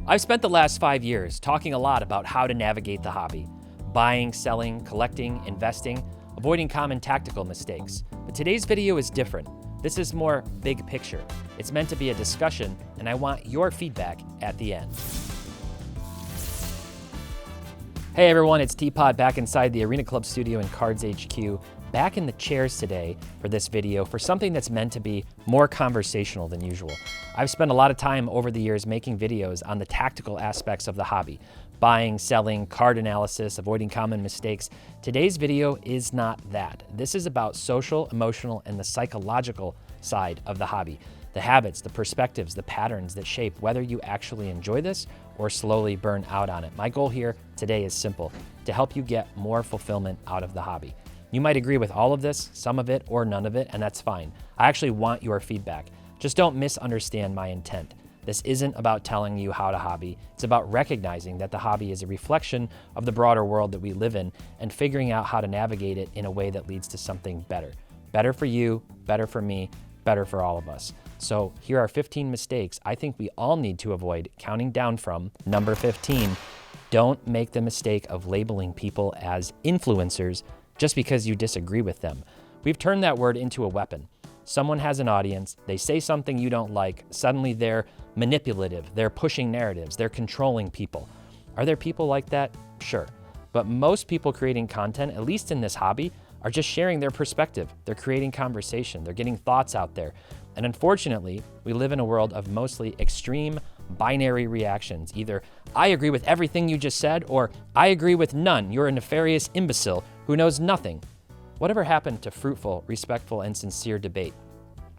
I've spent the last 5 years talking a lot about how to navigate the hobby. Buying, selling, collecting, investing, avoiding common tactical mistakes. But today's video is different. This is more big picture. It's meant to be a discussion, and I want your feedback at the end. Hey everyone, it's Teapot back inside the Arena Club studio in Cards HQ, back in the chairs today for this video for something that's meant to be more conversational than usual. I've spent a lot of time over the years making videos on the tactical aspects of the hobby. Buying, selling, card analysis, avoiding common mistakes. Today's video is not that. This is about social, emotional, and the psychological side of the hobby. The habits, the perspectives, the patterns that shape whether you actually enjoy this or slowly burn out on it. My goal here today is simple, to help you get more fulfillment out of the hobby. You might agree with all of this, some of it, or none of it, and that's fine. I actually want your feedback. Just don't misunderstand my intent. This isn't about telling you how to hobby. It's about recognizing that the hobby is a reflection of the broader world that we live in and figuring out how to navigate it in a way that leads to something better. Better for you, better for me, better for all of us. So here are 15 mistakes I think we all need to avoid, counting down from number 15. Don't make the mistake of labeling people as influencers just because you disagree with them. We've turned that word into a weapon. Someone has an audience, they say something you don't like, suddenly they're manipulative, they're pushing narratives, they're controlling people. Are there people like that? Sure. But most people creating content, at least in this hobby, are just sharing their perspective. They're creating conversation, they're getting thoughts out there. And unfortunately, we live in a world of mostly extreme binary reactions. Either I agree with everything you just said, or I agree with none. You're a nefarious imbecile who knows nothing. Whatever happened to fruitful, respectful, and sincere debate?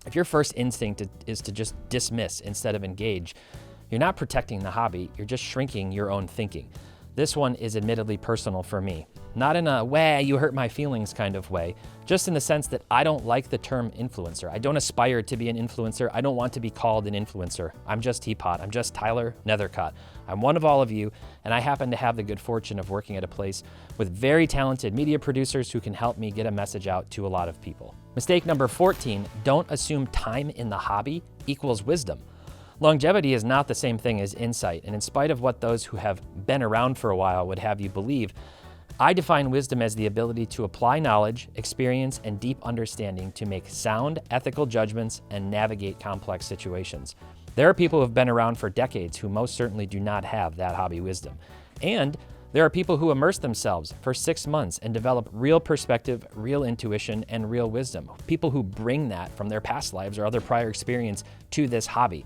If your first instinct is to just dismiss instead of engage, you're not protecting the hobby, you're just shrinking your own thinking. This one is admittedly personal for me. Not in a way you hurt my feelings kind of way, just in the sense that I don't like the term influencer. I don't aspire to be an influencer. I don't want to be called an influencer. I'm just Teapot. I'm just Tyler Nethercott. I'm one of all of you, and I happen to have the good fortune of working at a place with very talented media producers who can help me get a message out to a lot of people. Mistake number 14, don't assume time in the hobby equals wisdom. Longevity is not the same thing as insight, and in spite of what those who have been around for a while would have you believe, I define wisdom as the ability to apply knowledge, experience, and deep understanding to make sound, ethical judgments and navigate complex situations. There are people who have been around for decades who most certainly do not have that hobby wisdom. And there are people who immerse themselves for 6 months and develop real perspective, real intuition, and real wisdom. People who bring that from their past lives or other prior experience to this hobby.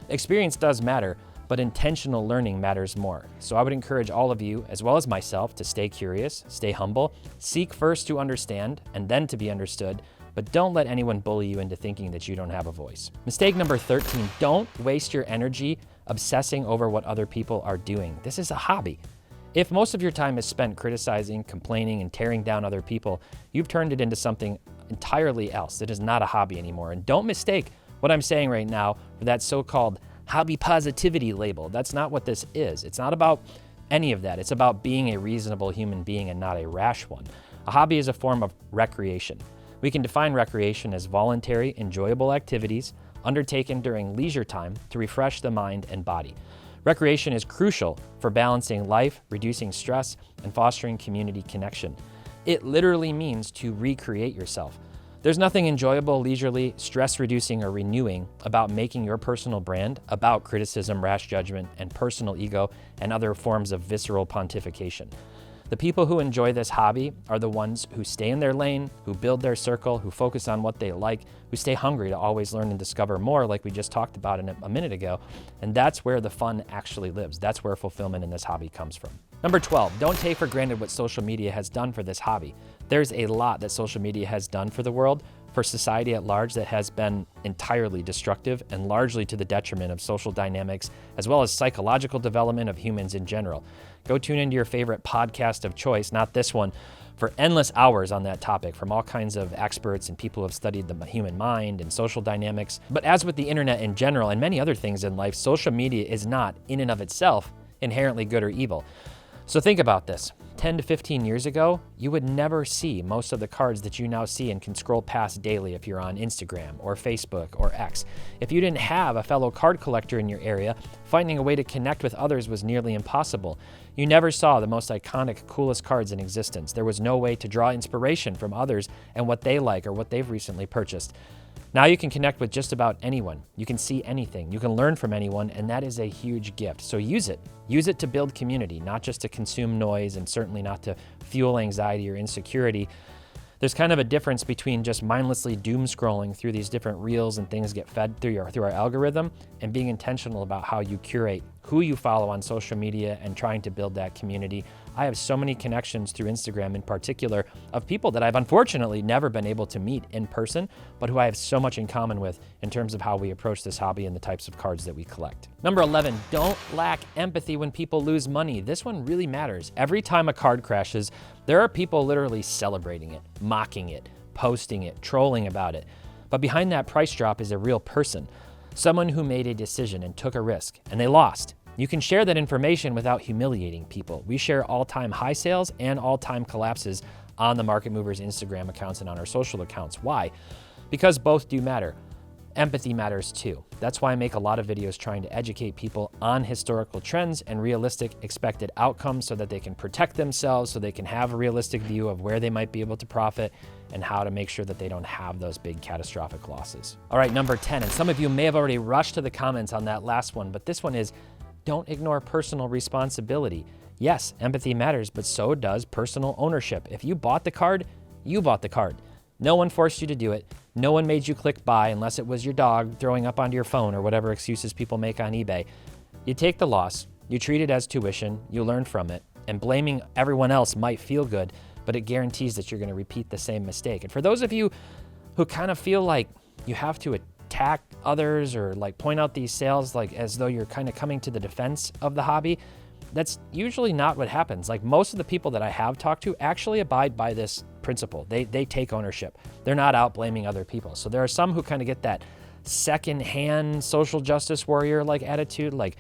Experience does matter, but intentional learning matters more. So I would encourage all of you, as well as myself, to stay curious, stay humble, seek first to understand and then to be understood, but don't let anyone bully you into thinking that you don't have a voice. Mistake number 13, don't waste your energy obsessing over what other people are doing. This is a hobby. If most of your time is spent criticizing, complaining, and tearing down other people, you've turned it into something entirely else. It is not a hobby anymore. And don't mistake what I'm saying right now for that so-called hobby positivity label. That's not what this is. It's not about any of that. It's about being a reasonable human being and not a rash one. A hobby is a form of recreation. We can define recreation as voluntary, enjoyable activities undertaken during leisure time to refresh the mind and body. Recreation is crucial for balancing life, reducing stress, and fostering community connection. It literally means to recreate yourself. There's nothing enjoyable, leisurely, stress-reducing, or renewing about making your personal brand about criticism, rash judgment, and personal ego, and other forms of visceral pontification. The people who enjoy this hobby are the ones who stay in their lane, who build their circle, who focus on what they like, who stay hungry to always learn and discover more, like we just talked about a minute ago. And that's where the fun actually lives. That's where fulfillment in this hobby comes from. Number 12, don't take for granted what social media has done for this hobby. There's a lot that social media has done for the world, for society at large, that has been entirely destructive and largely to the detriment of social dynamics, as well as psychological development of humans in general. Go tune into your favorite podcast of choice, not this one, for endless hours on that topic from all kinds of experts and people who have studied the human mind and social dynamics. But as with the internet in general and many other things in life, social media is not, in and of itself, inherently good or evil. So think about this. 10 to 15 years ago, you would never see most of the cards that you now see and can scroll past daily if you're on Instagram or Facebook or X. If you didn't have a fellow card collector in your area, finding a way to connect with others was nearly impossible. You never saw the most iconic, coolest cards in existence. There was no way to draw inspiration from others and what they like or what they've recently purchased. Now you can connect with just about anyone. You can see anything. You can learn from anyone, and that is a huge gift. So use it. Use it to build community, not just to consume noise and certainly not to fuel anxiety or insecurity. There's kind of a difference between just mindlessly doom scrolling through these different reels and things get fed through our algorithm and being intentional about how you curate who you follow on social media and trying to build that community. I have so many connections through Instagram in particular of people that I've unfortunately never been able to meet in person, but who I have so much in common with in terms of how we approach this hobby and the types of cards that we collect. Number 11, don't lack empathy when people lose money. This one really matters. Every time a card crashes, there are people literally celebrating it, mocking it, posting it, trolling about it. But behind that price drop is a real person, someone who made a decision and took a risk, and they lost. You can share that information without humiliating people. We share all-time high sales and all-time collapses on the Market Movers Instagram accounts and on our social accounts. Why? Because both do matter. Empathy matters too. That's why I make a lot of videos trying to educate people on historical trends and realistic expected outcomes so that they can protect themselves, so they can have a realistic view of where they might be able to profit and how to make sure that they don't have those big catastrophic losses. All right, number 10, and some of you may have already rushed to the comments on that last one, but this one is, don't ignore personal responsibility. Yes, empathy matters, but so does personal ownership. If you bought the card, you bought the card. No one forced you to do it. No one made you click buy unless it was your dog throwing up onto your phone or whatever excuses people make on eBay. You take the loss, you treat it as tuition, you learn from it, and blaming everyone else might feel good, but it guarantees that you're going to repeat the same mistake. And for those of you who kind of feel like you have to attack others or like point out these sales like as though you're kind of coming to the defense of the hobby, that's usually not what happens. Like most of the people that I have talked to actually abide by this principle. They take ownership. They're not out blaming other people. So there are some who kind of get that second-hand social justice warrior like attitude, like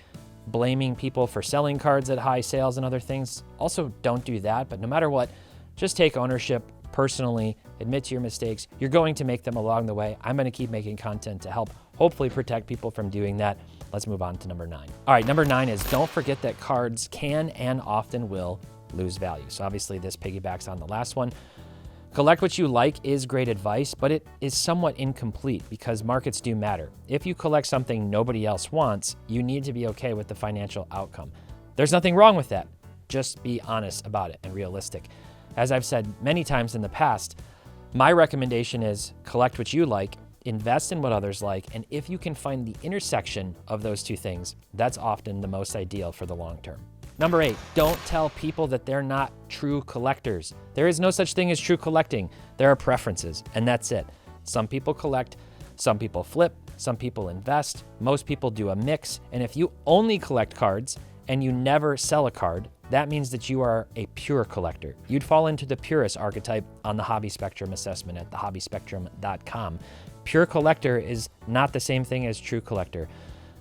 blaming people for selling cards at high sales and other things. Also, don't do that, but no matter what, just take ownership personally, admit to your mistakes. You're going to make them along the way. I'm going to keep making content to help hopefully protect people from doing that. Let's move on to number 9. All right, number 9 is don't forget that cards can and often will lose value. So obviously this piggybacks on the last one. Collect what you like is great advice, but it is somewhat incomplete because markets do matter. If you collect something nobody else wants, you need to be okay with the financial outcome. There's nothing wrong with that. Just be honest about it and realistic. As I've said many times in the past, my recommendation is collect what you like, invest in what others like, and if you can find the intersection of those two things, that's often the most ideal for the long term. Number 8, don't tell people that they're not true collectors. There is no such thing as true collecting. There are preferences, and that's it. Some people collect, some people flip, some people invest, most people do a mix, and if you only collect cards and you never sell a card, that means that you are a pure collector. You'd fall into the purist archetype on the Hobby Spectrum assessment at thehobbyspectrum.com. Pure collector is not the same thing as true collector.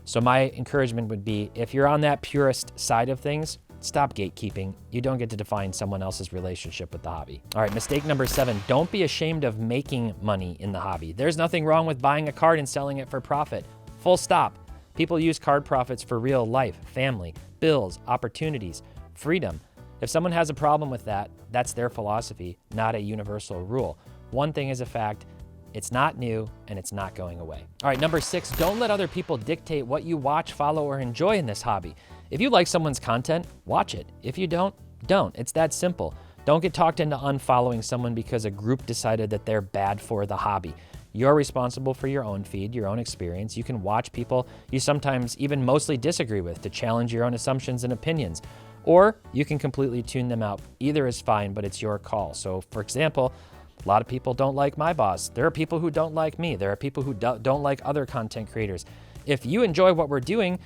So my encouragement would be, if you're on that purist side of things, stop gatekeeping. You don't get to define someone else's relationship with the hobby. All right, mistake number 7, don't be ashamed of making money in the hobby. There's nothing wrong with buying a card and selling it for profit. Full stop. People use card profits for real life, family, bills, opportunities, freedom. If someone has a problem with that, that's their philosophy, not a universal rule. One thing is a fact, it's not new and it's not going away. All right, number 6, don't let other people dictate what you watch, follow, or enjoy in this hobby. If you like someone's content, watch it. If you don't, don't. It's that simple. Don't get talked into unfollowing someone because a group decided that they're bad for the hobby. You're responsible for your own feed, your own experience. You can watch people you sometimes even mostly disagree with to challenge your own assumptions and opinions. Or you can completely tune them out. Either is fine, but it's your call. So for example, a lot of people don't like my boss. There are people who don't like me. There are people who don't like other content creators. If you enjoy what we're doing,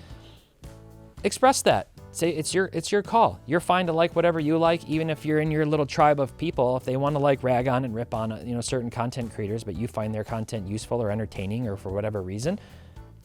express that. Say it's your call. You're fine to like whatever you like, even if you're in your little tribe of people. If they want to like rag on and rip on certain content creators, but you find their content useful or entertaining or for whatever reason,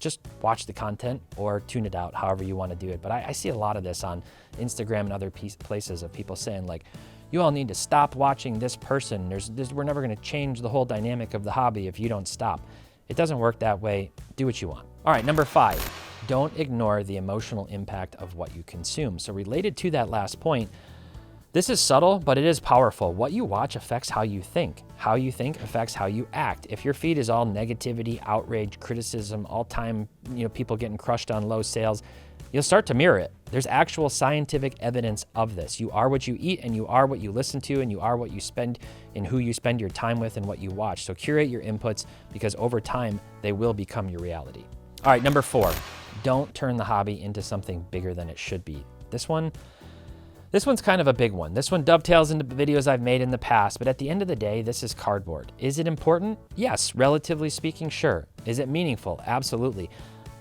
just watch the content or tune it out, however you want to do it. But I see a lot of this on Instagram and other places of people saying like, you all need to stop watching this person. We're never going to change the whole dynamic of the hobby if you don't stop. It doesn't work that way. Do what you want. All right, number 5, don't ignore the emotional impact of what you consume. So related to that last point, this is subtle, but it is powerful. What you watch affects how you think. How you think affects how you act. If your feed is all negativity, outrage, criticism, all time, people getting crushed on low sales, you'll start to mirror it. There's actual scientific evidence of this. You are what you eat, and you are what you listen to, and you are what you spend and who you spend your time with and what you watch. So curate your inputs, because over time, they will become your reality. All right, number 4, don't turn the hobby into something bigger than it should be. This one's kind of a big one. This one dovetails into videos I've made in the past, but at the end of the day, this is cardboard. Is it important? Yes, relatively speaking, sure. Is it meaningful? Absolutely.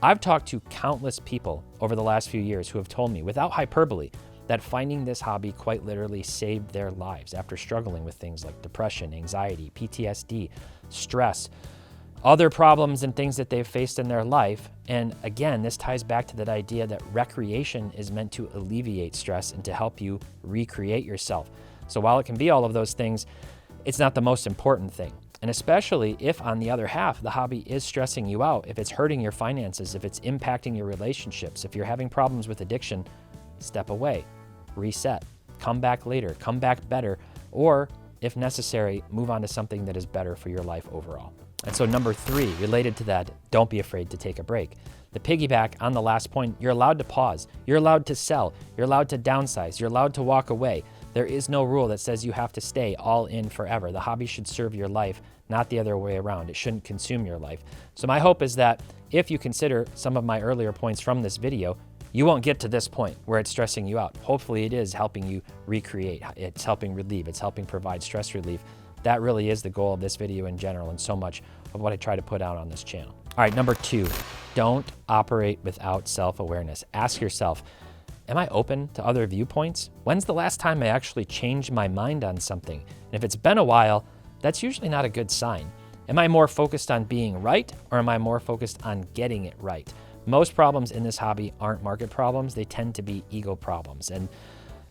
I've talked to countless people over the last few years who have told me, without hyperbole, that finding this hobby quite literally saved their lives after struggling with things like depression, anxiety, PTSD, stress, other problems and things that they've faced in their life. And again, this ties back to that idea that recreation is meant to alleviate stress and to help you recreate yourself. So while it can be all of those things, it's not the most important thing. And especially if, on the other half, the hobby is stressing you out, if it's hurting your finances, if it's impacting your relationships, if you're having problems with addiction, step away, reset, come back later, come back better, or if necessary, move on to something that is better for your life overall. And so number 3, related to that, don't be afraid to take a break. The piggyback on the last point, you're allowed to pause, you're allowed to sell, you're allowed to downsize, you're allowed to walk away. There is no rule that says you have to stay all in forever. The hobby should serve your life, not the other way around. It shouldn't consume your life. So my hope is that if you consider some of my earlier points from this video, you won't get to this point where it's stressing you out. Hopefully it is helping you recreate. It's helping relieve. It's helping provide stress relief. That really is the goal of this video in general, and so much of what I try to put out on this channel. All right, number 2, don't operate without self-awareness. Ask yourself, am I open to other viewpoints? When's the last time I actually changed my mind on something? And if it's been a while, that's usually not a good sign. Am I more focused on being right, or am I more focused on getting it right? Most problems in this hobby aren't market problems. They tend to be ego problems. And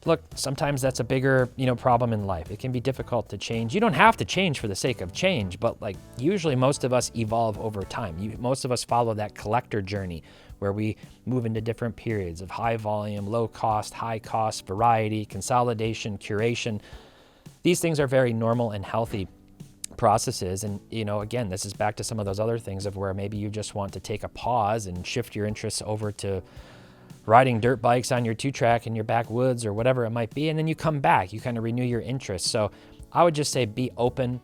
look, sometimes that's a bigger, problem in life. It can be difficult to change. You don't have to change for the sake of change, but usually most of us evolve over time. Most of us follow that collector journey where we move into different periods of high volume, low cost, high cost, variety, consolidation, curation. These things are very normal and healthy processes. And, again, this is back to some of those other things of where maybe you just want to take a pause and shift your interests over to riding dirt bikes on your 2-track in your backwoods or whatever it might be. And then you come back, you kind of renew your interest. So I would just say be open,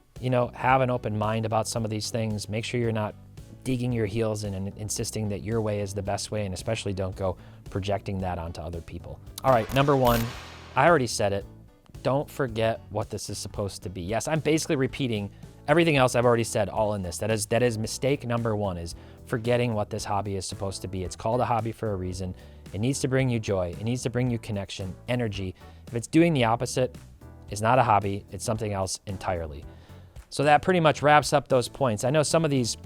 have an open mind about some of these things. Make sure you're not digging your heels in and insisting that your way is the best way, and especially don't go projecting that onto other people. All right, number 1, I already said it. Don't forget what this is supposed to be. Yes, I'm basically repeating everything else I've already said all in this. That is mistake number 1, is forgetting what this hobby is supposed to be. It's called a hobby for a reason. It needs to bring you joy. It needs to bring you connection, energy. If it's doing the opposite, it's not a hobby. It's something else entirely. So that pretty much wraps up those points. I know some of these,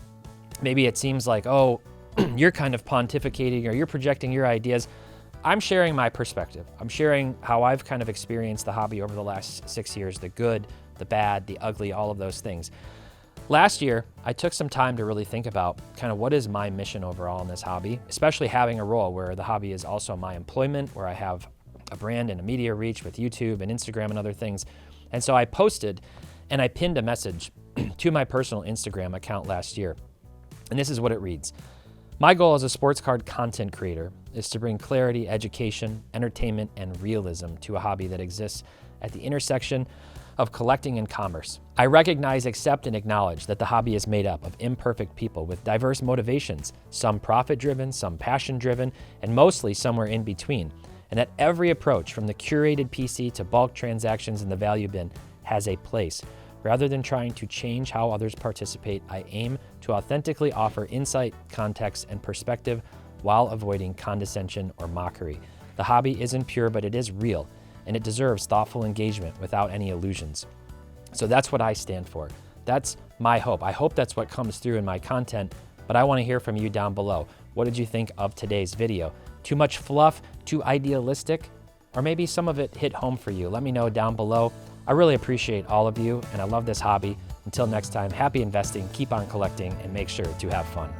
maybe it seems like, oh, you're kind of pontificating or you're projecting your ideas. I'm sharing my perspective. I'm sharing how I've kind of experienced the hobby over the last 6 years, the good, the bad, the ugly, all of those things. Last year, I took some time to really think about kind of what is my mission overall in this hobby, especially having a role where the hobby is also my employment, where I have a brand and a media reach with YouTube and Instagram and other things. And so I posted and I pinned a message to my personal Instagram account last year. And this is what it reads. My goal as a sports card content creator is to bring clarity, education, entertainment, and realism to a hobby that exists at the intersection of collecting and commerce. I recognize, accept, and acknowledge that the hobby is made up of imperfect people with diverse motivations, some profit-driven, some passion-driven, and mostly somewhere in between, and that every approach from the curated PC to bulk transactions in the value bin has a place. Rather than trying to change how others participate, I aim to authentically offer insight, context, and perspective while avoiding condescension or mockery. The hobby isn't pure, but it is real, and it deserves thoughtful engagement without any illusions. So that's what I stand for. That's my hope. I hope that's what comes through in my content, but I want to hear from you down below. What did you think of today's video? Too much fluff? Too idealistic? Or maybe some of it hit home for you? Let me know down below. I really appreciate all of you, and I love this hobby. Until next time, happy investing, keep on collecting, and make sure to have fun.